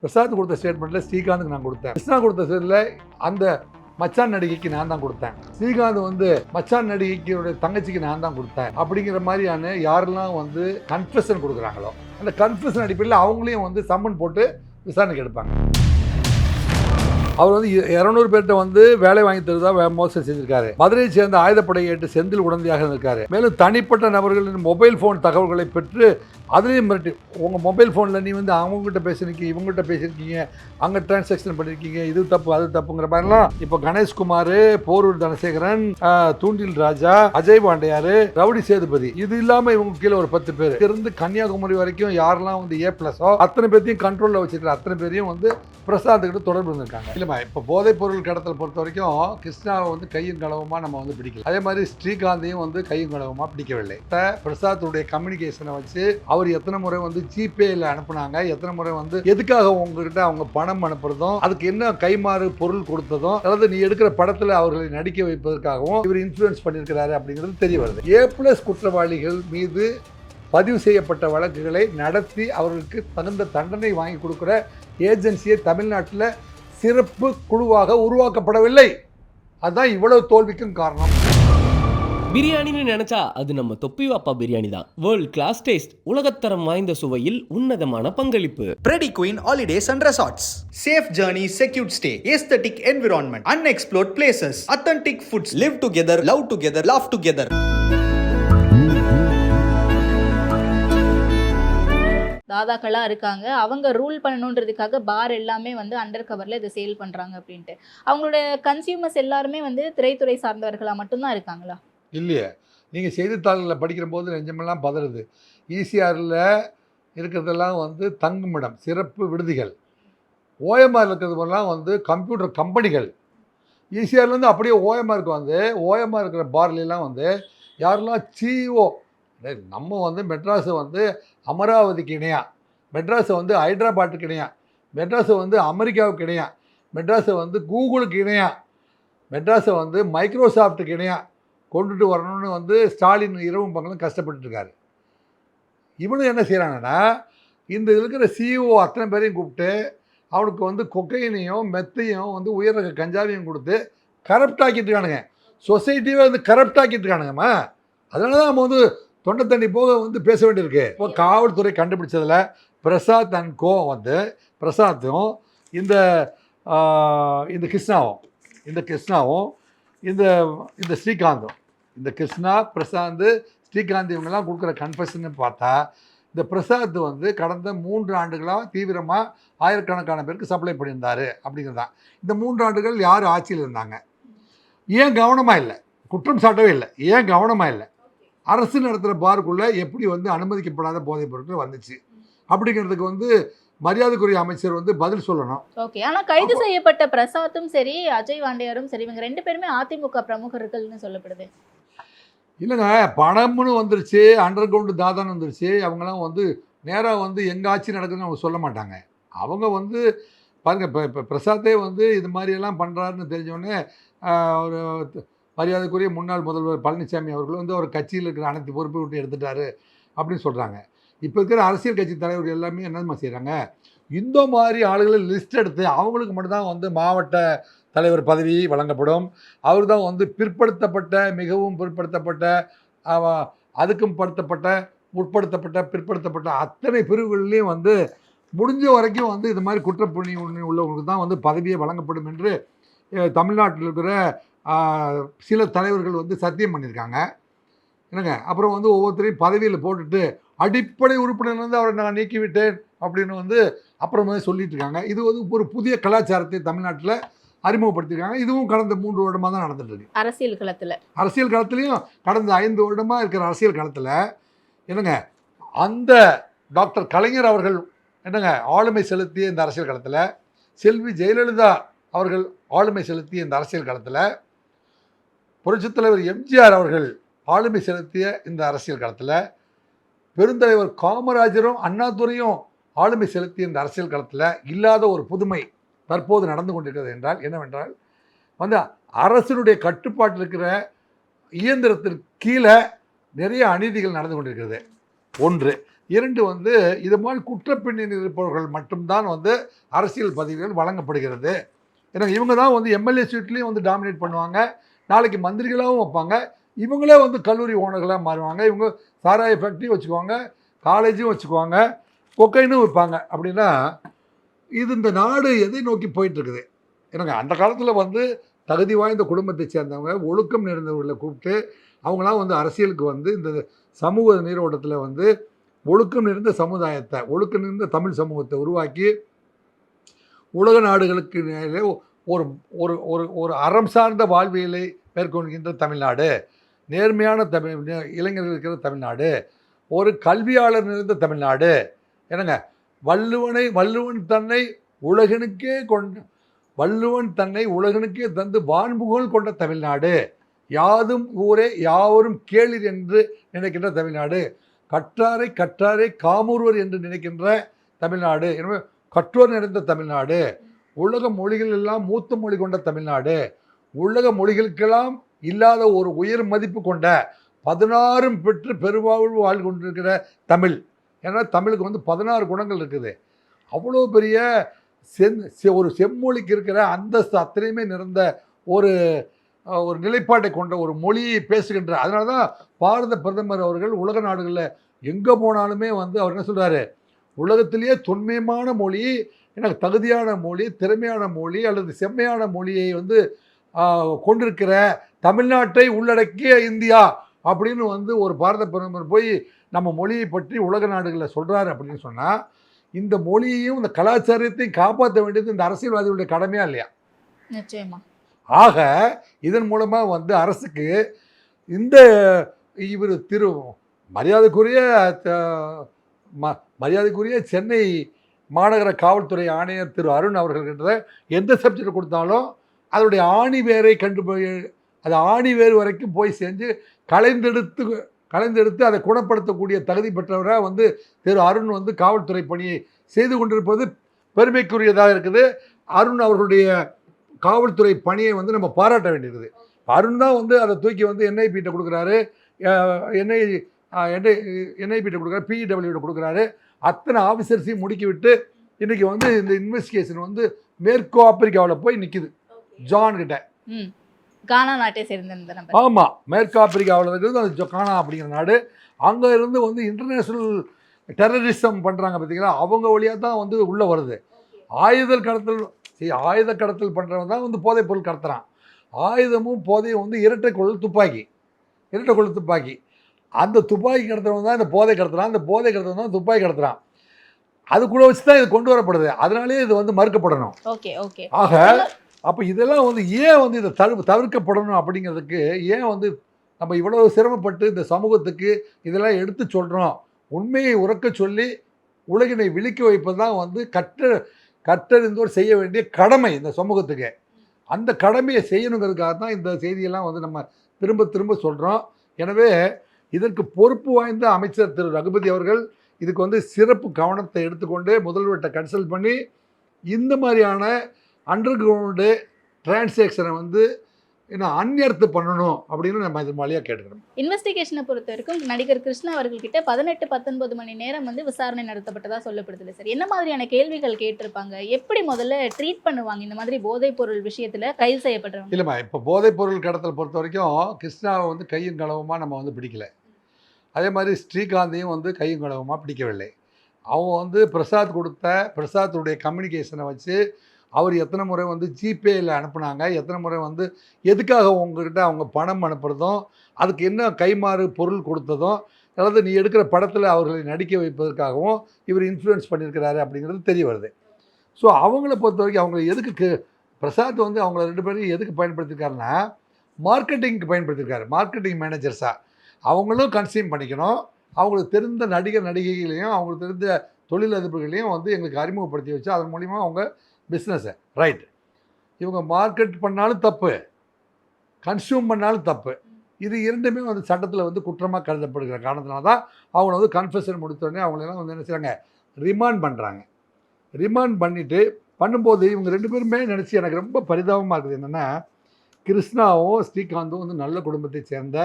பிரசாத் கொடுத்த ஸ்டேட்மெண்ட்டில் ஸ்ரீகாந்துக்கு நான் கொடுத்தேன். கிருஷ்ணா கொடுத்த ஸ்டேட்மெண்ட்டில் அந்த மச்சான் நடிகைக்கு நான் தான் கொடுத்தேன். ஸ்ரீகாந்த் வந்து மச்சான் நடிகைக்கு தங்கச்சிக்கு நான் தான் கொடுத்தேன் அப்படிங்கிற மாதிரியான யாரெல்லாம் வந்து கன்ஃபெஷன் கொடுக்குறாங்களோ அந்த கன்ஃபெஷன் அடிப்படையில் அவங்களையும் வந்து சம்மன் போட்டு விசாரணைக்கு எடுப்பாங்க. அவர் வந்து 200 பேர்கிட்ட வந்து வேலை வாங்கி தருவதா மோசடி செஞ்சிருக்காரு. மதுரையை சேர்ந்த ஆயுதப்படை ஏற்று செந்தில் உடந்தையாக இருந்திருக்காரு. மேலும் தனிப்பட்ட நபர்களின் மொபைல் ஃபோன் தகவல்களை பெற்று அதுலேயும் மிரட்டி, உங்கள் மொபைல் ஃபோனில் நீ வந்து அவங்ககிட்ட பேசியிருக்கீங்க, இவங்ககிட்ட பேசியிருக்கீங்க, அங்கே டிரான்சாக்ஷன் பண்ணியிருக்கீங்க, இது தப்பு அது தப்புங்கிற மாதிரிலாம் இப்போ கணேஷ்குமார், போரூர் தனசேகரன், தூண்டில் ராஜா, அஜய் பாண்டியார், ரவுடி சேதுபதி, இது இல்லாமல் இவங்க கீழே ஒரு 10 பேர் இருந்து கன்னியாகுமரி வரைக்கும் யாரெல்லாம் வந்து A+ஓ அத்தனை பேர்த்தையும் கண்ட்ரோலில் வச்சுருக்கிற அத்தனை பேரையும் வந்து பிரசாத்துக்கிட்ட தொடர்பு இருந்திருக்காங்க. இல்லைம்மா, இப்போ போதைப் பொருள் கடத்தல் பொறுத்த வரைக்கும் கிருஷ்ணாவை வந்து கையும் களவுமா நம்ம வந்து பிடிக்கல. அதே மாதிரி ஸ்ரீகாந்தையும் வந்து கையும் களவுமா பிடிக்கவில்லை. பிரசாத்துடைய கம்யூனிகேஷனை வச்சு அவர் எத்தனை முறை வந்து ஜிபேல அனுப்புனாங்க, எத்தனை முறை வந்து எதுக்காக உங்ககிட்ட அவங்க பணம் அனுப்புறதும், அதுக்கு என்ன கைமாறு பொருள் கொடுத்ததும், அதாவது நீ எடுக்கிற படத்துல அவர்களை நடிக்க வைப்பதற்காகவும் இவர் இன்ஃப்ளூயன்ஸ் பண்ணியிருக்கிறாரு அப்படிங்கிறது தெரிய வருது. A+ குற்றவாளிகள் மீது பதிவு செய்யப்பட்ட வழக்குகளை நடத்தி அவர்களுக்கு தகுந்த தண்டனை வாங்கி கொடுக்குற ஏஜென்சியை தமிழ்நாட்டில் சிறப்பு குழுவாக உருவாக்கப்படவில்லை. அதுதான் இவ்வளவு தோல்விக்கும் காரணம். பிரியாணின்னு நினைச்சா அது நம்ம தொப்பி வாப்பா பிரியாணி தான். வேர்ல்ட் கிளாஸ் டேஸ்ட், உலகத்தரம் வாய்ந்த சுவையில் உன்னதமான பங்களிப்பு. Pretty Queen Holidays and Resorts. Safe journey, secured stay, aesthetic environment, unexplored places, authentic foods. Live together, love together, laugh together. தாதாக்களாக இருக்காங்க, அவங்க ரூல் பண்ணணுன்றதுக்காக பார் எல்லாமே வந்து அண்டர் கவரில் இதை சேல் பண்ணுறாங்க அப்படின்ட்டு. அவங்களோட கன்சியூமர்ஸ் எல்லாருமே வந்து திரைத்துறை சார்ந்தவர்களாக மட்டும்தான் இருக்காங்களா? இல்லையே, நீங்கள் செய்தித்தாள்களில் படிக்கிற போது நெஞ்சமெல்லாம் பதறுது. ஈசிஆரில் இருக்கிறதெல்லாம் வந்து தங்குமிடம், சிறப்பு விடுதிகள். ஓஎம்ஆர் இருக்கிறதுலாம் வந்து கம்ப்யூட்டர் கம்பெனிகள். ஈசிஆர்லேருந்து அப்படியே ஓஎம்ஆருக்கு வந்து ஓஎம்ஆர் இருக்கிற பார்லாம் வந்து யாரெல்லாம் CEO, நம்ம வந்து மெட்ராஸை வந்து அமராவதிக்கு இணையா, மெட்ராஸை வந்து ஹைதராபாத்துக்கு இணையா, மெட்ராஸை வந்து அமெரிக்காவுக்கு இணையா, மெட்ராஸை வந்து கூகுளுக்கு இணையா, மெட்ராஸை வந்து மைக்ரோசாஃப்ட்டுக்கு இணையா கொண்டுட்டு வரணும்னு வந்து ஸ்டாலின் இரவும் பகலும் கஷ்டப்பட்டுருக்காரு. இவனும் என்ன செய்கிறாங்கன்னா, இந்த இருக்கிற CEO அத்தனை பேரையும் கூப்பிட்டு அவனுக்கு வந்து கொக்கைனையும் மெத்தையும் வந்து உயர் ரக கஞ்சாவையும் கொடுத்து கரப்ட் ஆக்கிட்டு இருக்கானுங்க. சொசைட்டியே வந்து கரப்ட் ஆக்கிட்டு இருக்கானுங்கம்மா. அதனால தான் நம்ம வந்து தொண்டை தண்ணி போக வந்து பேச வேண்டியிருக்கு. இப்போ காவல்துறை கண்டுபிடிச்சதில் பிரசாத் அண்ட் கோ வந்து பிரசாத்தும் இந்த கிருஷ்ணாவும் இந்த ஸ்ரீகாந்தும், இந்த கிருஷ்ணா, பிரசாந்த், ஸ்ரீகாந்த் இவங்கெல்லாம் கொடுக்குற கன்ஃபெஷன்னு பார்த்தா இந்த பிரசாத் வந்து கடந்த 3 ஆண்டுகளாக தீவிரமாக ஆயிரக்கணக்கான பேருக்கு சப்ளை பண்ணியிருந்தார் அப்படிங்கிறது தான். இந்த 3 ஆண்டுகள் யார் ஆட்சியில் இருந்தாங்க, ஏன் கவனமாக இல்லை, குற்றம் சாட்டவே இல்லை, ஏன் கவனமாக இல்லை, அரசு நடத்துகிற பாருக்குள்ளே எப்படி வந்து அனுமதிக்கப்படாத போதைப் பொருட்கள் வந்துச்சு அப்படிங்கிறதுக்கு வந்து மரியாதைக்குரிய அமைச்சர் வந்து பதில் சொல்லணும். ஓகே, ஆனால் கைது செய்யப்பட்ட பிரசாத்தும் சரி, அஜய் வாண்டியாரும் சரி, இவங்க 2 பேருமே அதிமுக பிரமுகர்கள்னு சொல்லப்படுது. இல்லைங்க, பணம்னு வந்துருச்சு, அண்டர் கிரவுண்டு தாதான்னு வந்துருச்சு. அவங்களாம் வந்து நேராக வந்து எங்கள் ஆட்சி நடக்குதுன்னு அவங்க சொல்ல மாட்டாங்க. அவங்க வந்து பாருங்கள், இப்போ பிரசாத்தே வந்து இது மாதிரியெல்லாம் பண்ணுறாருன்னு தெரிஞ்சோடனே ஒரு மரியாதைக்குரிய முன்னாள் முதல்வர் பழனிசாமி அவர்கள் வந்து அவர் கட்சியில் இருக்கிற அனைத்து பொறுப்பை விட்டு எடுத்துட்டாரு அப்படின்னு சொல்கிறாங்க. இப்போ இருக்கிற அரசியல் கட்சி தலைவர்கள் எல்லாமே என்னமா செய்கிறாங்க, இந்த மாதிரி ஆளுகளை லிஸ்ட் எடுத்து அவங்களுக்கு மட்டும்தான் வந்து மாவட்ட தலைவர் பதவி வழங்கப்படும். அவர் தான் வந்து பிற்படுத்தப்பட்ட, மிகவும் பிற்படுத்தப்பட்ட, அதுக்கும் முற்படுத்தப்பட்ட, பிற்படுத்தப்பட்ட அத்தனை பிரிவுகள்லேயும் வந்து முடிஞ்ச வரைக்கும் வந்து இது மாதிரி குற்றப்புணி உள்ளவங்களுக்கு தான் வந்து பதவியே வழங்கப்படும் என்று தமிழ்நாட்டில் இருக்கிற சில தலைவர்கள் வந்து சத்தியம் பண்ணியிருக்காங்க. என்னங்க, அப்புறம் வந்து ஒவ்வொருத்தரையும் பதவியில் போட்டுட்டு அடிப்படை உறுப்பினர் வந்து அவரை நான் நீக்கிவிட்டேன் அப்படின்னு வந்து அப்புறமே சொல்லிட்டு இருக்காங்க. இது வந்து ஒரு புதிய கலாச்சாரத்தை தமிழ்நாட்டில் அறிமுகப்படுத்தியிருக்காங்க. இதுவும் கடந்த 3 வருடமாக தான் நடந்துட்டு இருக்கு. அரசியல் களத்துலையும் கடந்த 5 வருடமாக இருக்கிற அரசியல் களத்தில் என்னங்க, அந்த டாக்டர் கலைஞர் அவர்கள் என்னங்க ஆளுமை செலுத்திய இந்த அரசியல் களத்தில், செல்வி ஜெயலலிதா அவர்கள் ஆளுமை செலுத்திய இந்த அரசியல் களத்தில், புரட்சித் தலைவர் எம்ஜிஆர் அவர்கள் ஆளுமை செலுத்திய இந்த அரசியல் களத்தில், பெருந்தலைவர் காமராஜரும் அண்ணாதுரையும் ஆளுமை செலுத்திய இந்த அரசியல் களத்தில் இல்லாத ஒரு புதுமை தற்போது நடந்து கொண்டிருக்கிறது என்றால் என்னவென்றால் வந்து அரசினுடைய கட்டுப்பாட்டில் இருக்கிற இயந்திரத்திற்கு கீழே நிறைய அநீதிகள் நடந்து கொண்டிருக்கிறது. ஒன்று. 2 வந்து இது மாதிரி குற்றப்பின்னணி இருப்பவர்கள் மட்டும்தான் வந்து அரசியல் பதவிகள் வழங்கப்படுகிறது. ஏன்னா இவங்க தான் வந்து எம்எல்ஏ சீட்லேயும் வந்து டாமினேட் பண்ணுவாங்க, நாளைக்கு மந்திரிகளாகவும் வைப்பாங்க, இவங்களே வந்து கல்லூரி ஓனர்களாக மாறுவாங்க, இவங்க சாராய ஃபேக்ட்ரியும் வச்சுக்குவாங்க, காலேஜும் வச்சுக்குவாங்க, கொக்கைனும் வைப்பாங்க. அப்படின்னா இது இந்த நாடு எதை நோக்கி போயிட்டுருக்குது? எனக்கு அந்த காலத்தில் வந்து தகுதி வாய்ந்த குடும்பத்தை சேர்ந்தவங்க ஒழுக்கம் நிறைந்தவர்களை கூப்பிட்டு அவங்களாம் வந்து அரசியலுக்கு வந்து இந்த சமூக நீரோட்டத்தில் வந்து ஒழுக்கம் நிறைந்த சமுதாயத்தை, ஒழுக்கம் நிறைந்த தமிழ் சமூகத்தை உருவாக்கி உலக நாடுகளுக்கு நேரே ஒரு ஒரு ஒரு ஒரு அறம் சார்ந்த வாழ்வியலை மேற்கொள்கின்ற தமிழ்நாடு, நேர்மையான இளைஞர்கள் இருக்கிற தமிழ்நாடு, ஒரு கல்வியாளர் நிறைந்த தமிழ்நாடு. என்னங்க, வள்ளுவன் தன்னை உலகனுக்கே வள்ளுவன் தன்னை உலகனுக்கே தந்து வான்புகழ் கொண்ட தமிழ்நாடு, யாதும் ஊரே யாவரும் கேளிர் என்று நினைக்கின்ற தமிழ்நாடு, கற்றாரை காமூர்வர் என்று நினைக்கின்ற தமிழ்நாடு, எனவே கற்றோர் நிறைந்த தமிழ்நாடு, உலக மொழிகள் எல்லாம் மூத்த மொழி கொண்ட தமிழ்நாடு, உலக மொழிகளுக்கெல்லாம் இல்லாத ஒரு உயர் மதிப்பு கொண்ட 16 பெற்று பெருவாழ்வு வாழ் கொண்டிருக்கிற தமிழ். ஏன்னா தமிழுக்கு வந்து 16 குணங்கள் இருக்குது. அவ்வளோ பெரிய ஒரு செம்மொழிக்கு இருக்கிற அந்தஸ்து அத்தனையுமே நிறைந்த ஒரு ஒரு நிலைப்பாட்டை கொண்ட ஒரு மொழியை பேசுகின்ற, அதனால தான் பாரத பிரதமர் அவர்கள் உலக நாடுகளில் எங்கே போனாலுமே வந்து அவர் என்ன சொல்கிறாரு, உலகத்திலேயே தொன்மையான மொழி, எனக்கு தகுதியான மொழி, திறமையான மொழி அல்லது செம்மையான மொழியை வந்து கொண்டிருக்கிற தமிழ்நாட்டை உள்ளடக்கிய இந்தியா அப்படின்னு வந்து ஒரு பாரத பிரதமர் போய் நம்ம மொழியை பற்றி உலக நாடுகளில் சொல்கிறாரு அப்படின்னு சொன்னால், இந்த மொழியையும் இந்த கலாச்சாரத்தையும் காப்பாற்ற வேண்டியது இந்த அரசியல்வாதிகளுடைய கடமையா இல்லையா? நிச்சயமா. ஆக இதன் மூலமாக வந்து அரசுக்கு இந்த இவர் மரியாதைக்குரிய சென்னை மாநகர காவல்துறை ஆணையர் திரு அருண் அவர்கள்கிட்ட எந்த சப்ஜெக்ட் கொடுத்தாலும் அதனுடைய ஆணி வேரை அது ஆணி வேறு வரைக்கும் போய் செஞ்சு கலைந்தெடுத்து அதை குணப்படுத்தக்கூடிய தகுதி பெற்றவராக வந்து திரு அருண் வந்து காவல்துறை பணியை செய்து கொண்டிருப்பது பெருமைக்குரியதாக இருக்குது. அருண் அவர்களுடைய காவல்துறை பணியை வந்து நம்ம பாராட்ட வேண்டியிருக்குது. அருண் தான் வந்து அதை தூக்கி வந்து என்ஐபிட்ட கொடுக்குறாரு, என்ஐபிட்ட கொடுக்குறாரு, பிஇடபிள்யூட்ட கொடுக்குறாரு, அத்தனை ஆஃபீஸர்ஸையும் முடுக்கிவிட்டு இன்றைக்கி வந்து இந்த இன்வெஸ்டிகேஷன் வந்து மேற்கு ஆப்பிரிக்காவில் போய் நிற்கிது ஜான் கிட்ட. கானா நாட்டை சேர்ந்த. ஆமாம், மேற்கு ஆப்பிரிக்காவில் இருக்கிறது அந்த கானா அப்படிங்கிற நாடு. அங்கே இருந்து வந்து இன்டர்நேஷ்னல் டெரரிசம் பண்ணுறாங்க பார்த்தீங்களா, அவங்க வழியாக தான் வந்து உள்ளே வருது. ஆயுத கடத்தல் பண்ணுறவங்க தான் வந்து போதைப் பொருள் கடத்துகிறான். ஆயுதமும் போதையும் வந்து இரட்டை குழல் துப்பாக்கி. அந்த துப்பாக்கி கடத்துறவங்க தான் இந்த போதை கடத்துறான், அந்த போதை கடத்துறவங்க தான் துப்பாக்கி கடத்துறான். அது கூட வச்சு தான் இது கொண்டு வரப்படுது. அதனாலே இது வந்து மறுக்கப்படணும். ஆக அப்போ இதெல்லாம் வந்து ஏன் வந்து இதை தவிர்க்கப்படணும் அப்படிங்கிறதுக்கு ஏன் வந்து நம்ம இவ்வளவு சிரமப்பட்டு இந்த சமூகத்துக்கு இதெல்லாம் எடுத்து சொல்கிறோம். உண்மையை உறக்க சொல்லி உலகினை விழிக்க வைப்பது தான் வந்து கற்றறிந்தோர் செய்ய வேண்டிய கடமை இந்த சமூகத்துக்கு. அந்த கடமையை செய்யணுங்கிறதுக்காக தான் இந்த செய்தியெல்லாம் வந்து நம்ம திரும்ப சொல்கிறோம். எனவே இதற்கு பொறுப்பு வாய்ந்த அமைச்சர் திரு ரகுபதி அவர்கள் இதுக்கு வந்து சிறப்பு கவனத்தை எடுத்துக்கொண்டு முதல்வர்கிட்ட கன்சல்ட் பண்ணி இந்த மாதிரியான அண்டர் கிரவுண்டு டிரான்சாக்ஷனை வந்து இன்னும் அந்நியர்த்து பண்ணணும் அப்படின்னு நம்ம இது மாதிரியாக கேட்டுக்கிறோம். இன்வெஸ்டிகேஷனை பொறுத்த வரைக்கும் நடிகர் கிருஷ்ணா அவர்கள்கிட்ட 18-19 மணி நேரம் வந்து விசாரணை நடத்தப்பட்டதாக சொல்லப்படுது சார். என்ன மாதிரியான கேள்விகள் கேட்டிருப்பாங்க, எப்படி முதல்ல ட்ரீட் பண்ணுவாங்க இந்த மாதிரி போதைப் பொருள் விஷயத்தில் கைது செய்யப்படுறவங்க? இல்லைம்மா, இப்போ போதைப் பொருள் கடத்தல் பொறுத்த வரைக்கும் கிருஷ்ணாவை வந்து கையும் களவுமாக நம்ம வந்து பிடிக்கல. அதே மாதிரி ஸ்ரீகாந்தையும் வந்து கையும் களவுமாக பிடிக்கவில்லை. அவங்க வந்து பிரசாத்துடைய கம்யூனிகேஷனை வச்சு அவர் எத்தனை முறை வந்து ஜிபேயில் அனுப்புனாங்க, எத்தனை முறை வந்து எதுக்காக உங்ககிட்ட அவங்க பணம் அனுப்புகிறதும் அதுக்கு என்ன கைமாறு பொருள் கொடுத்ததும், அதாவது நீ எடுக்கிற படத்தில் அவர்களை நடிக்க வைப்பதற்காகவும் இவர் இன்ஃப்ளூயன்ஸ் பண்ணியிருக்கிறாரு அப்படிங்கிறது தெரிய வருது. ஸோ அவங்கள பொறுத்த வரைக்கும் அவங்க எதுக்கு பிரசாத் வந்து அவங்கள 2 பேரையும் எதுக்கு பயன்படுத்தியிருக்காருன்னா மார்க்கெட்டிங்க்கு பயன்படுத்தியிருக்காரு. மார்க்கெட்டிங் மேனேஜர்ஸாக அவங்களும் கன்சியூம் பண்ணிக்கணும், அவங்களுக்கு தெரிந்த நடிகைகளையும் அவங்களுக்கு தெரிந்த தொழிலதிபர்களையும் வந்து எங்களுக்கு அறிமுகப்படுத்தி வச்சு அதன் மூலிமா அவங்க பிஸ்னஸை ரைட். இவங்க மார்க்கெட் பண்ணாலும் தப்பு, கன்சியூம் பண்ணாலும் தப்பு. இது இரண்டுமே வந்து சட்டத்தில் வந்து குற்றமாக கருதப்படுகிற காரணத்தினால தான் அவங்கள வந்து கன்ஃபெஷன் முடித்தோடனே அவங்களெல்லாம் வந்து என்ன செய்கிறாங்க, ரிமாண்ட் பண்ணுறாங்க. ரிமாண்ட் பண்ணும்போது இவங்க 2 பேருமே நினச்சி எனக்கு ரொம்ப பரிதாபமாக இருக்குது. என்னென்னா கிருஷ்ணாவும் ஸ்ரீகாந்தும் வந்து நல்ல குடும்பத்தை சேர்ந்த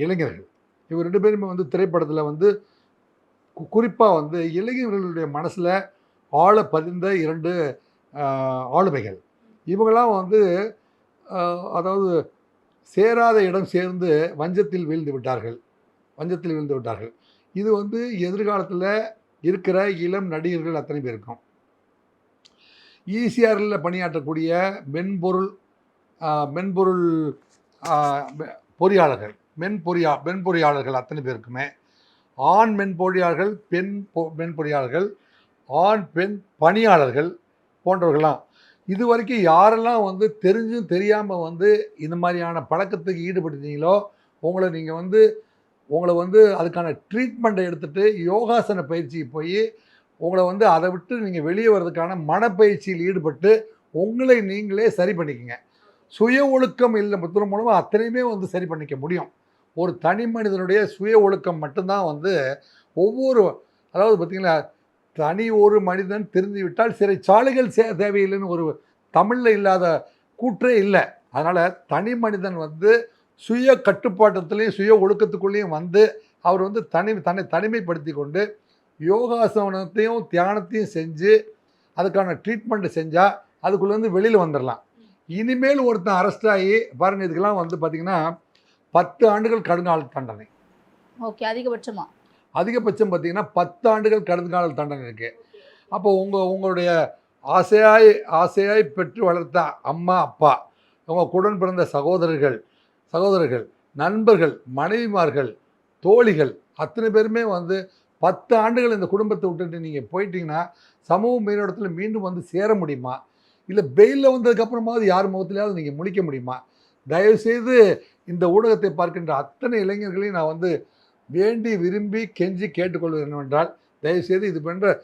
இளைஞர்கள். இவங்க 2 பேருமே வந்து திரைப்படத்தில் வந்து குறிப்பாக வந்து இளைஞர்களுடைய மனசில் ஆழ பதிந்த 2 ஆளுமைகள். இவங்களாம் வந்து அதாவது சேராத இடம் சேர்ந்து வஞ்சத்தில் வீழ்ந்து விட்டார்கள். இது வந்து எதிர்காலத்தில் இருக்கிற இளம் நடிகர்கள் அத்தனை பேருக்கும். ஈசிஆரில் பணியாற்றக்கூடிய மென்பொருள் பொறியாளர்கள், மென்பொறியாளர்கள் அத்தனை பேருக்குமே, ஆண் மென்பொறியாளர்கள், மென்பொறியாளர்கள், ஆண் பெண் பணியாளர்கள் போன்றவர்கள்லாம் இது வரைக்கும் யாரெல்லாம் வந்து தெரிஞ்சும் தெரியாமல் வந்து இந்த மாதிரியான பழக்கத்துக்கு ஈடுபடுத்தீங்களோ உங்களை வந்து அதுக்கான ட்ரீட்மெண்ட்டை எடுத்துகிட்டு யோகாசன பயிற்சிக்கு போய் உங்களை வந்து அதை விட்டு நீங்கள் வெளியே வர்றதுக்கான மனப்பயிற்சியில் ஈடுபட்டு உங்களை நீங்களே சரி பண்ணிக்கங்க. சுய ஒழுக்கம் இல்லை மூலமாக அத்தனையுமே வந்து சரி பண்ணிக்க முடியும். ஒரு தனி மனிதனுடைய சுய ஒழுக்கம் மட்டும்தான் வந்து அதாவது பார்த்திங்களா, தனி ஒரு மனிதன் திருந்து விட்டால் சிறைச்சாலைகள் தேவையில்லைன்னு ஒரு தமிழில் இல்லாத கூற்றே இல்லை. அதனால் தனி மனிதன் வந்து சுய கட்டுப்பாட்டத்துலேயும் சுய ஒழுக்கத்துக்குள்ளேயும் வந்து அவர் வந்து தன்னை தனிமைப்படுத்தி கொண்டு யோகாசனத்தையும் தியானத்தையும் செஞ்சு அதுக்கான ட்ரீட்மெண்ட்டு செஞ்சால் அதுக்குள்ளேருந்து வெளியில் வந்துடலாம். இனிமேல் ஒருத்தன் அரெஸ்ட் ஆகி பாருங்கள், இதுக்கெல்லாம் வந்து பார்த்திங்கன்னா 10 ஆண்டுகள் கடுங்கால தண்டனை. ஓகே, அதிகபட்சம் பார்த்திங்கன்னா 10 ஆண்டுகள் கடுங்கால தண்டனை இருக்குது. அப்போ உங்களுடைய ஆசையாய் பெற்று வளர்த்த அம்மா அப்பா, உங்கள் குடன் பிறந்த சகோதரர்கள், நண்பர்கள், மனைவிமார்கள், தோழிகள் அத்தனை பேருமே வந்து 10 ஆண்டுகள் இந்த குடும்பத்தை விட்டுட்டு நீங்கள் போயிட்டீங்கன்னா சமூக மேலிடத்தில் மீண்டும் வந்து சேர முடியுமா? இல்லை பெயிலில் வந்ததுக்கப்புறமாவது யார் முகத்திலேயாவது நீங்கள் முழிக்க முடியுமா? தயவுசெய்து இந்த ஊடகத்தை பார்க்கின்ற அத்தனை இளைஞர்களையும் நான் வந்து வேண்டி விரும்பி கெஞ்சி கேட்டுக்கொள்வது என்னவென்றால், தயவுசெய்து இது போன்ற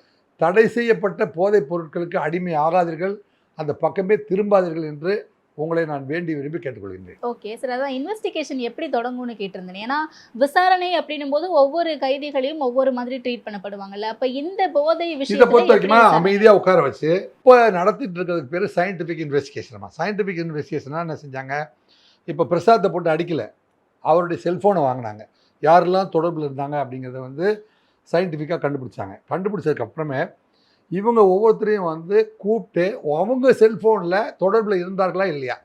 தடை செய்யப்பட்ட போதைப் பொருட்களுக்கு அடிமை ஆகாதீர்கள், அந்த பக்கமே திரும்பாதீர்கள் என்று உங்களை நான் வேண்டி விரும்பி கேட்டுக்கொள்கின்றேன். ஓகே சார், அதான் இன்வெஸ்டிகேஷன் எப்படி தொடங்கும்னு கேட்டிருந்தேன். ஏன்னா விசாரணை அப்படின்னும் போது ஒவ்வொரு கைதிகளையும் ஒவ்வொரு மாதிரி ட்ரீட் பண்ணப்படுவாங்கல்ல. அப்ப இந்த போதை இதை பொறுத்த வரைக்குமா அமைதியாக உட்கார வச்சு இப்போ நடத்திட்டு இருக்கிறதுக்கு பேர் சயின்டிஃபிக் இன்வெஸ்டிகேஷன். சயின்டிஃபிக் இன்வெஸ்டிகேஷனாக என்ன செஞ்சாங்க, இப்போ பிரசாத்தை போட்டு அடிக்கலை, அவருடைய செல்ஃபோனை வாங்கினாங்க, யாரெல்லாம் தொடர்பில் இருந்தாங்க அப்படிங்கிறத வந்து சயின்டிஃபிக்காக கண்டுபிடிச்சதுக்கப்புறமே இவங்க ஒவ்வொருத்தரையும் வந்து கூப்பிட்டு அவங்க செல்ஃபோனில் தொடர்பில் இருந்தார்களா இல்லையா,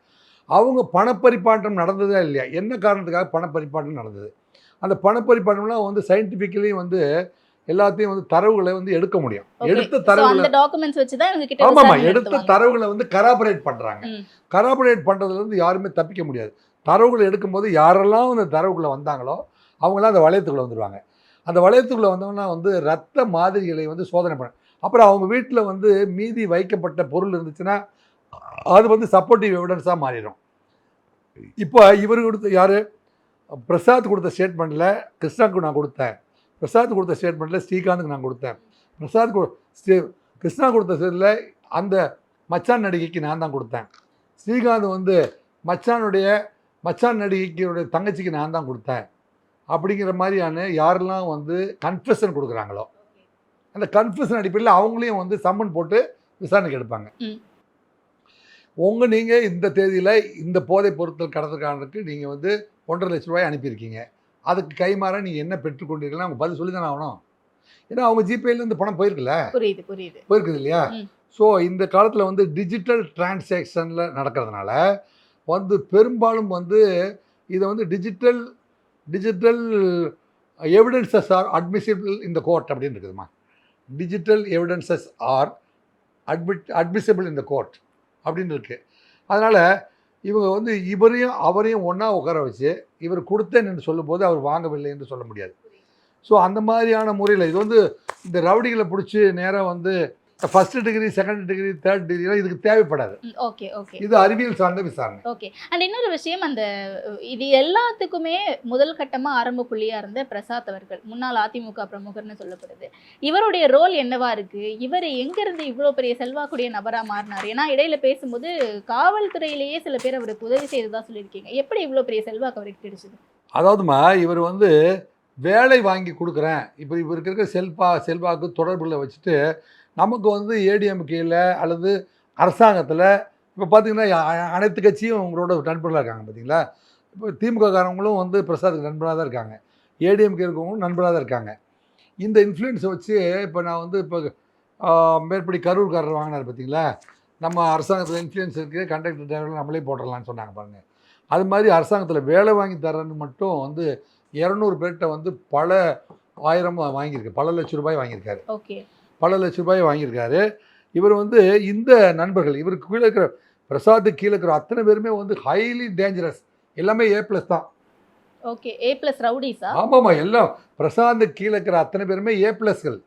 அவங்க பணப்பரிமாற்றம் நடந்ததா இல்லையா, என்ன காரணத்துக்காக பணப்பரிமாற்றம் நடந்தது, அந்த பணப்பரிமாற்றம்லாம் வந்து சயின்டிஃபிக்கலி வந்து எல்லாத்தையும் வந்து தரவுகளை வந்து எடுக்க முடியும். எடுத்த தரவுகளை வந்து கராபரேட் பண்ணுறாங்க. கராபரேட் பண்ணுறதுலேருந்து யாருமே தப்பிக்க முடியாது. தரவுகளை எடுக்கும்போது யாரெல்லாம் அந்த தரவுக்குள்ளே வந்தாங்களோ அவங்களாம் அந்த வளையத்துக்குள்ளே வந்துடுவாங்க. அந்த வளையத்துக்குள்ளே வந்தவங்கன்னா வந்து ரத்த மாதிரிகளை வந்து சோதனை பண்ண, அப்புறம் அவங்க வீட்டில் வந்து மீதி வைக்கப்பட்ட பொருள் இருந்துச்சுன்னா அது வந்து சப்போர்ட்டிவ் எவிடன்ஸாக மாறிடும். இப்போ இவர் யார் பிரசாத் கொடுத்த ஸ்டேட்மெண்ட்டில் கிருஷ்ணாவுக்கு நான் கொடுத்தேன், பிரசாத் கொடுத்த ஸ்டேட்மெண்ட்டில் ஸ்ரீகாந்துக்கு நான் கொடுத்தேன், கிருஷ்ணா கொடுத்த ஸ்டேட்டில் அந்த மச்சான் நடிகைக்கு நான் தான் கொடுத்தேன், ஸ்ரீகாந்த் வந்து மச்சான் நடிகைக்கு தங்கச்சிக்கு நான் தான் கொடுத்தேன் அப்படிங்கிற மாதிரியான யாரெல்லாம் வந்து கன்ஃபெஷன் கொடுக்குறாங்களோ அந்த கன்ஃபெஷன் அடிப்படையில் அவங்களையும் வந்து சம்மன் போட்டு விசாரணைக்கு எடுப்பாங்க. நீங்கள் இந்த தேதியில் இந்த போதைப் பொருட்கள் கடத்துக்காரனுக்கு நீங்கள் வந்து 1.5 லட்ச ரூபாய் அனுப்பியிருக்கீங்க, அதுக்கு கைமாற நீங்கள் என்ன பெற்றுக்கொண்டீர்கள்னா அவங்க பதில் சொல்லி தானே ஆகணும். ஏன்னா அவங்க ஜிபேலேருந்து பணம் போயிருக்குது இல்லையா. ஸோ இந்த காலத்தில் வந்து டிஜிட்டல் டிரான்சாக்ஷனில் நடக்கிறதுனால வந்து பெரும்பாலும் வந்து இதை வந்து digital evidences are admissible in the court அப்படின்னு இருக்குதுமா. Digital evidences are admissible in the court அப்படின்னு இருக்குது. அதனால் இவங்க வந்து அவரையும் ஒன்றா உட்கார வச்சு இவர் கொடுத்தேன் என்று சொல்லும்போது அவர் வாங்கவில்லை என்று சொல்ல முடியாது. ஸோ அந்த மாதிரியான முறையில் இது வந்து இந்த ரவுடிகளை பிடிச்சி நேராக வந்து first degree, second degree, third degree இதுக்கு தேவைப்படாது. இது அறிவியல் சார்ந்த விசாரணை. ஓகே. அண்ட் இன்னொரு விஷயம், இது எல்லாத்துக்குமே முதல் கட்டமா ஆரம்ப புள்ளியா இருந்த பிரசாத் அவர்கள் முன்னாள் அதிமுக பிரமுகர்னு சொல்லப்படுது. இவருடைய ரோல் என்னவா இருக்கு? இவர் எங்கிருந்து இவ்வளவு பெரிய செல்வாக்குடைய நபரா மாறினார்? ஏன்னா இடையில பேசும்போது காவல்துறையிலேயே சில பேர் அவருக்கு உதவி செய்ததா சொல்லியிருக்கீங்க. எப்படி இவ்வளவு பெரிய செல்வாக்கு அவருக்கு கிடைச்சது? அதாவதுமா, இவர் வந்து வேலை வாங்கி கொடுக்குறேன், இப்போ இவருக்கு இருக்கிற செல்வாக்கு தொடர்புல வச்சுட்டு நமக்கு வந்து ஏடிஎம்கேல அல்லது அரசாங்கத்தில் இப்போ பார்த்திங்கன்னா அனைத்து கட்சியும் உங்களோட நண்பர்களாக இருக்காங்க. பார்த்தீங்களா, இப்போ திமுக காரவங்களும் வந்து பிரசாத்துக்கு நண்பராக தான் இருக்காங்க, ஏடிஎம்கே இருக்கவங்களும் நண்பராக தான் இருக்காங்க. இந்த இன்ஃப்ளூயன்ஸை வச்சு இப்போ நான் வந்து இப்போ மேற்படி கரூர்காரர் வாங்கினார் பார்த்தீங்களா, நம்ம அரசாங்கத்தில் இன்ஃப்ளூயன்ஸ் இருக்குது, கண்டக்டர் டிரைவரில் நம்மளே போட்டுடலான்னு சொன்னாங்க பாருங்கள். அது மாதிரி அரசாங்கத்தில் வேலை வாங்கி தரேன்னு மட்டும் வந்து 200 பேர்கிட்ட வந்து பல ஆயிரம் வாங்கியிருக்கு, பல லட்ச ரூபாய் வாங்கியிருக்காரு. ஓகே. பல லட்ச ரூபாய் வாங்கியிருக்காரு. இவர் வந்து இந்த நண்பர்கள், இவருக்கு கீழே இருக்கிற பிரசாத்துக்கு கீழே இருக்கிற அத்தனை பேருமே வந்து ஹைலி டேஞ்சரஸ், எல்லாமே A+ தான். ஓகே. A+ ரவுடிஸா? ஆமாம்மா, எல்லாம் பிரசாந்துக்கு கீழே இருக்கிற அத்தனை பேருமே A+கள்,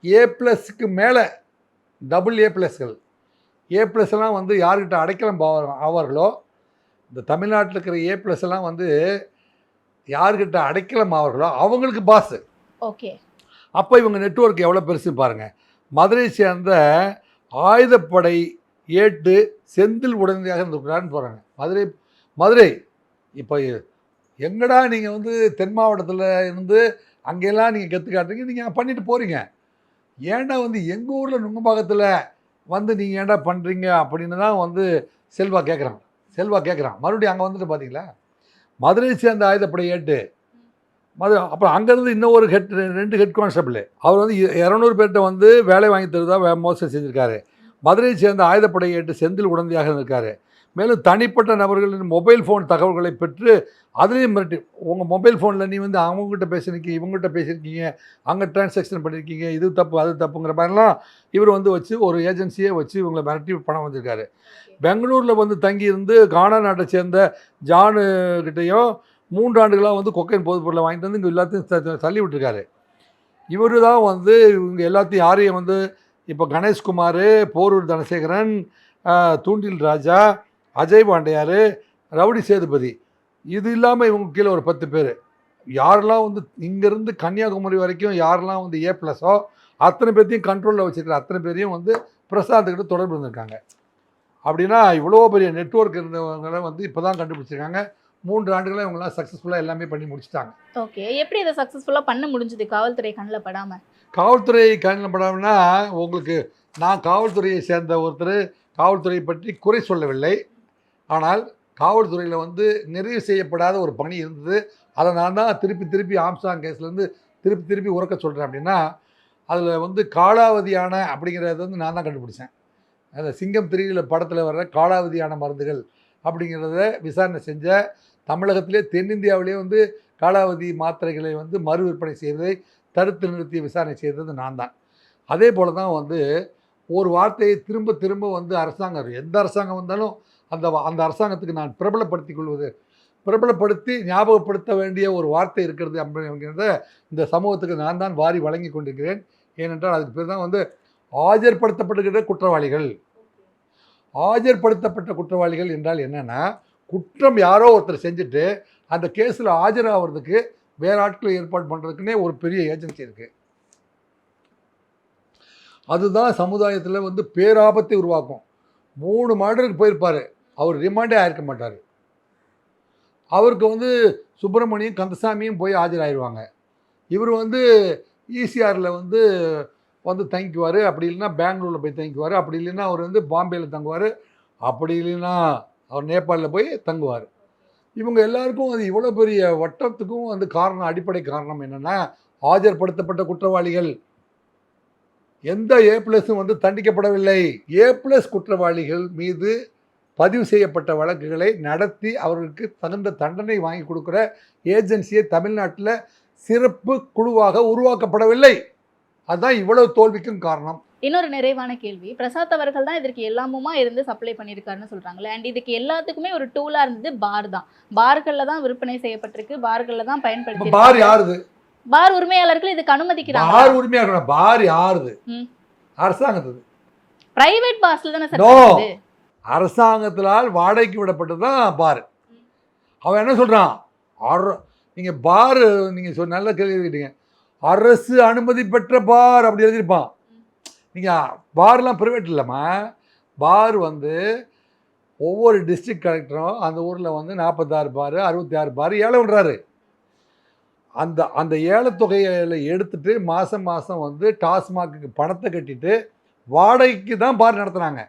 A+க்கு மேலே டபுள் A+கள். A+எல்லாம் வந்து யார்கிட்ட அடைக்கலம் ஆவார்களோ, இந்த தமிழ்நாட்டில் இருக்கிற A+ எல்லாம் வந்து யார்கிட்ட அடைக்கலம் ஆவார்களோ அவங்களுக்கு பாஸு. ஓகே. அப்போ இவங்க நெட்வொர்க் எவ்வளோ பெருசு பாருங்கள். மதுரை சேர்ந்த ஆயுதப்படை ஏட்டு செந்தில் உடனடியாக இருந்திருக்கிறான்னு போகிறாங்க. மதுரை இப்போ எங்கடா நீங்கள் வந்து தென் மாவட்டத்தில் இருந்து அங்கெல்லாம் நீங்கள் கற்று காட்டுறீங்க, நீங்கள் பண்ணிட்டு போகிறீங்க, ஏன்டா வந்து எங்கள் ஊரில் நுங்கம்பாக்கத்தில் வந்து நீங்கள் ஏன்டா பண்ணுறீங்க அப்படின்னு தான் வந்து செல்வா கேட்குறான். மறுபடியும் அங்கே வந்துட்டு பார்த்தீங்களா, மதுரை சேர்ந்த ஆயுதப்படை ஏட்டு அப்புறம் அங்கேருந்து இன்னொரு 2 ஹெட் கான்ஸ்டபிள், அவர் வந்து 200 பேர்கிட்ட வந்து வேலை வாங்கி தருவதா மோசடி செஞ்சுருக்காரு. மதுரையை சேர்ந்த ஆயுதப்படை ஏட்டு செந்தில் உடனடியாக இருந்திருக்காரு. மேலும் தனிப்பட்ட நபர்களின் மொபைல் ஃபோன் தகவல்களை பெற்று அதுலேயும் மிரட்டி, உங்கள் மொபைல் ஃபோனில் நீ வந்து அவங்ககிட்ட பேசியிருக்கீங்க, இவங்ககிட்ட பேசியிருக்கீங்க, அங்கே டிரான்சாக்ஷன் பண்ணியிருக்கீங்க, இது தப்பு அது தப்புங்கிற மாதிரிலாம் இவர் வந்து வச்சு ஒரு ஏஜென்சியை வச்சு இவங்களை மிரட்டி பணம் வந்திருக்காரு. பெங்களூரில் வந்து தங்கியிருந்து கானா நாட்டை சேர்ந்த ஜானு கிட்டையும் 3 ஆண்டுகளாக வந்து கொக்கைன் போதைப் பொருளை வாங்கிட்டு வந்து இங்கே எல்லாத்தையும் தள்ளி விட்டுருக்காரு. இவர் தான் வந்து இவங்க எல்லாத்தையும் யாரையும் வந்து இப்போ கணேஷ்குமார், போரூர் தனசேகரன், தூண்டில் ராஜா, அஜய் பாண்டியார், ரவுடி சேதுபதி, இது இல்லாமல் இவங்க கீழே ஒரு 10 பேர், யாரெல்லாம் வந்து இங்கேருந்து கன்னியாகுமரி வரைக்கும் யாரெல்லாம் வந்து A+ஓ அத்தனை பேர்த்தையும் கண்ட்ரோலில் வச்சுருக்கிற அத்தனை பேரையும் வந்து பிரசாத்துக்கிட்ட தொடர்பு இருந்திருக்காங்க. அப்படின்னா இவ்வளோ பெரிய நெட்வொர்க் இருந்தவங்களை வந்து இப்போ தான் கண்டுபிடிச்சிருக்காங்க. 3 ஆண்டுகளாக இவங்களாம் சக்ஸஸ்ஃபுல்லாக எல்லாமே பண்ணி முடிச்சிட்டாங்க. ஓகே. எப்படி இதை சக்ஸஸ்ஃபுல்லாக பண்ண முடிஞ்சுது காவல்துறை கண்ணில் படாமல்? காவல்துறை கண்ணில் படாமன்னா, உங்களுக்கு நான் காவல்துறையை சேர்ந்த ஒருத்தர் காவல்துறையை பற்றி குறை சொல்லவில்லை. ஆனால் காவல்துறையில் வந்து நிறைவு செய்யப்படாத ஒரு பணி இருந்தது. அதை நான் தான் திருப்பி ஆம்ஸ்ட்ராங் கேஸ்லேருந்து திருப்பி உறக்க சொல்கிறேன். அப்படின்னா அதில் வந்து காலாவதியான அப்படிங்கிறத வந்து நான் தான் கண்டுபிடிச்சேன். அந்த சிங்கம் 3 படத்தில் வர்ற காலாவதியான மருந்துகள் அப்படிங்கிறத விசாரணை செஞ்ச, தமிழகத்திலே தென்னிந்தியாவிலே வந்து காலாவதி மாத்திரைகளை வந்து மறு விற்பனை செய்வதை தடுத்து நிறுத்தி விசாரணை செய்தது நான் தான். அதே போல் தான் வந்து ஒரு வார்த்தையை திரும்ப வந்து அரசாங்கம், எந்த அரசாங்கம் வந்தாலும் அந்த அரசாங்கத்துக்கு நான் பிரபலப்படுத்தி ஞாபகப்படுத்த வேண்டிய ஒரு வார்த்தை இருக்கிறது அப்படிங்கிறத இந்த சமூகத்துக்கு நான் தான் வாரி வழங்கி கொண்டிருக்கிறேன். ஏனென்றால் அதுக்கு பேர் தான் வந்து ஆஜர்படுத்தப்படுகிற குற்றவாளிகள். ஆஜர்படுத்தப்பட்ட குற்றவாளிகள் என்றால் என்னென்னா, குற்றம் யாரோ ஒருத்தர் செஞ்சுட்டு அந்த கேஸில் ஆஜராகிறதுக்கு வேறு ஆட்களை ஏற்பாடு பண்ணுறதுக்குன்னே ஒரு பெரிய ஏஜென்சி இருக்குது. அதுதான் சமுதாயத்தில் வந்து பேராபத்தை உருவாக்கும். 3 மர்டருக்கு போயிருப்பார், அவர் ரிமாண்டே ஆயிருக்க மாட்டார். அவருக்கு வந்து சுப்பிரமணியம் கந்தசாமியும் போய் ஆஜராகிடுவாங்க. இவர் வந்து ஈசிஆரில் வந்து தங்கிக்குவார், அப்படி இல்லைன்னா பெங்களூரில் போய் தங்கிக்குவார், அப்படி இல்லைன்னா அவர் வந்து பாம்பேயில் தங்குவார், அப்படி இல்லைன்னா அவர் நேபாளில் போய் தங்குவார். இவங்க எல்லாருக்கும் அது இவ்வளோ பெரிய வட்டத்துக்கும் வந்து அடிப்படை காரணம் என்னென்னா, ஆஜர்படுத்தப்பட்ட குற்றவாளிகள். எந்த A+ வந்து தண்டிக்கப்படவில்லை. A+ குற்றவாளிகள் மீது பதிவு செய்யப்பட்ட வழக்குகளை நடத்தி அவர்களுக்கு தகுந்த தண்டனை வாங்கி கொடுக்குற ஏஜென்சியை தமிழ்நாட்டில் சிறப்பு குழுவாக உருவாக்கப்படவில்லை. அதுதான் இவ்வளவு தோல்விக்கும் காரணம். இன்னொரு நிறைவான கேள்வி, பிரசாத் அவர்கள் தான் இதற்கு எல்லாமுமா இருந்து சப்ளை பண்ணியிருக்காருன்னு சொல்கிறாங்களே, அண்ட் இதுக்கு எல்லாத்துக்குமே ஒரு டூலாக இருந்தது பார் தான். பார்களில் தான் விற்பனை செய்யப்பட்டிருக்கு, பார்களில் தான் பயன்படுத்தி. பார் யாருது? பார் உரிமையாளர்கள் இதுக்கு அனுமதிக்கிறாங்க. பார் உரிமையாளர்கள்? பார் யாருது? அரசாங்கத்துது. பிரைவேட் பார்ஸ்ல தானே சார்? அரசாங்கத்தினால் வாடகைக்கு விடப்பட்டது தான் பார். அவன் என்ன சொல்கிறான், நீங்கள் பார், நீங்கள் நல்ல கேள்வி கேட்டீங்க, அரசு அனுமதி பெற்ற பார் அப்படி எழுதியிருப்பான். நீங்கள் பார்லாம் ப்ரைவேட் இல்லைம்மா, பார் வந்து ஒவ்வொரு டிஸ்ட்ரிக்ட் கலெக்டரும் அந்த ஊரில் வந்து 46 பார் 66 பார் ஏலம் விடுறாரு. அந்த ஏலத்தொகையில் எடுத்துகிட்டு மாதம் வந்து டாஸ்மாக்கு பணத்தை கட்டிட்டு வாடகைக்கு தான் பார் நடத்துனாங்க.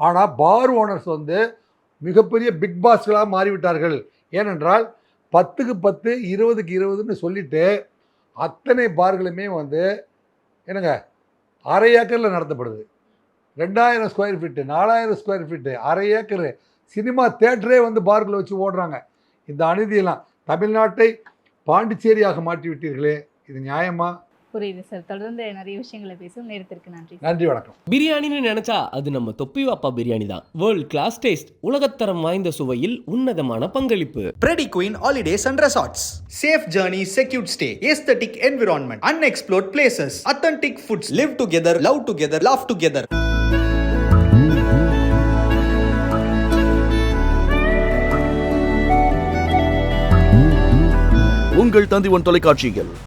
ஆனால் பார் ஓனர்ஸ் வந்து மிகப்பெரிய பிக் பாஸ்களாக மாறிவிட்டார்கள். ஏனென்றால் 10க்கு 10 20க்கு 20ன்னு சொல்லிவிட்டு அத்தனை பார்களுமே வந்து என்னங்க அரை ஏக்கரில் நடத்தப்படுது. 2000 ஸ்கொயர் ஃபீட்டு, 4000 ஸ்கொயர் ஃபீட்டு, அரை ஏக்கரு சினிமா தேட்டரே வந்து பார்களை வச்சு ஓடுறாங்க. இந்த அநீதியெல்லாம் தமிழ்நாட்டை பாண்டிச்சேரியாக மாற்றி விட்டீர்களே, இது நியாயமா? புரியுது சார். தொடர்ந்து நிறைய விஷயங்களை பேசும். நேரத்திற்கு நன்றி. நன்றி, வணக்கம். பிரியாணின்னு நினைச்சா அது நம்ம தொப்பி வாப்பா பிரியாணி தான். வேர்ல்ட் கிளாஸ் டேஸ்ட், உலகத்தரம் வாய்ந்த சுவையில் உன்னதமான பங்களிப்பு. Pretty Queen Holidays and Resorts. Safe journey, secured stay, aesthetic environment, unexplored places, authentic foods. Live together, love together, laugh together. உங்கள் தந்தி ஒன் தொலைக்காட்சியில்